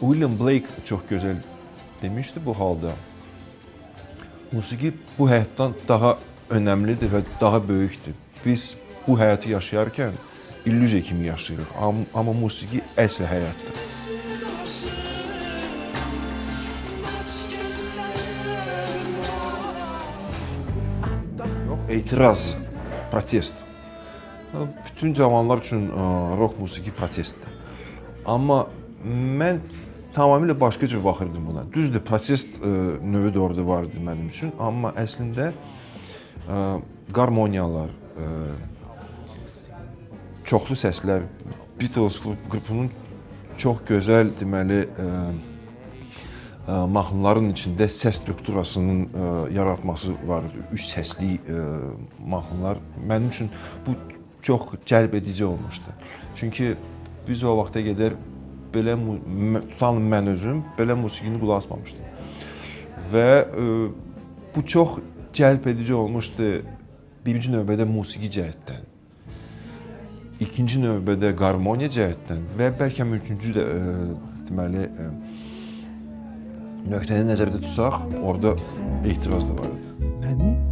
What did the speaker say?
William Blake çox gözəl demişdi bu halda. Musiqi bu həyatdan daha önəmlidir və daha böyükdür. Biz bu həyatı yaşayarkən illüziya kimi yaşayırıq, amma musiqi əsl həyatdır. Etiraz, protest. Bütün cavanlar üçün rock musiqi protestdir. Amma mən tamamilə başqa cür baxırdım buna. Düzdür, protest növü də orada vardı mənim üçün, amma əslində qarmoniyalar, çoxlu səslər, Beatles qrupunun çox gözəl, deməli, mahnıların içində səs strukturasının yaratması var, üç səsli mahnılar. Mənim üçün bu çox cəlb edici olmuşdu. Çünki biz o vaxta qədər belə, tutalım mən özüm, belə musiqini qulaq asmamışdım. Və bu çox cəlb edici olmuşdu birinci növbədə musiqi cəhətdən, ikinci növbədə qarmoniya cəhətdən və bəlkə üçüncü də deməli nöqtəni nəzərdə tutsaq, orada etiraz da var idi.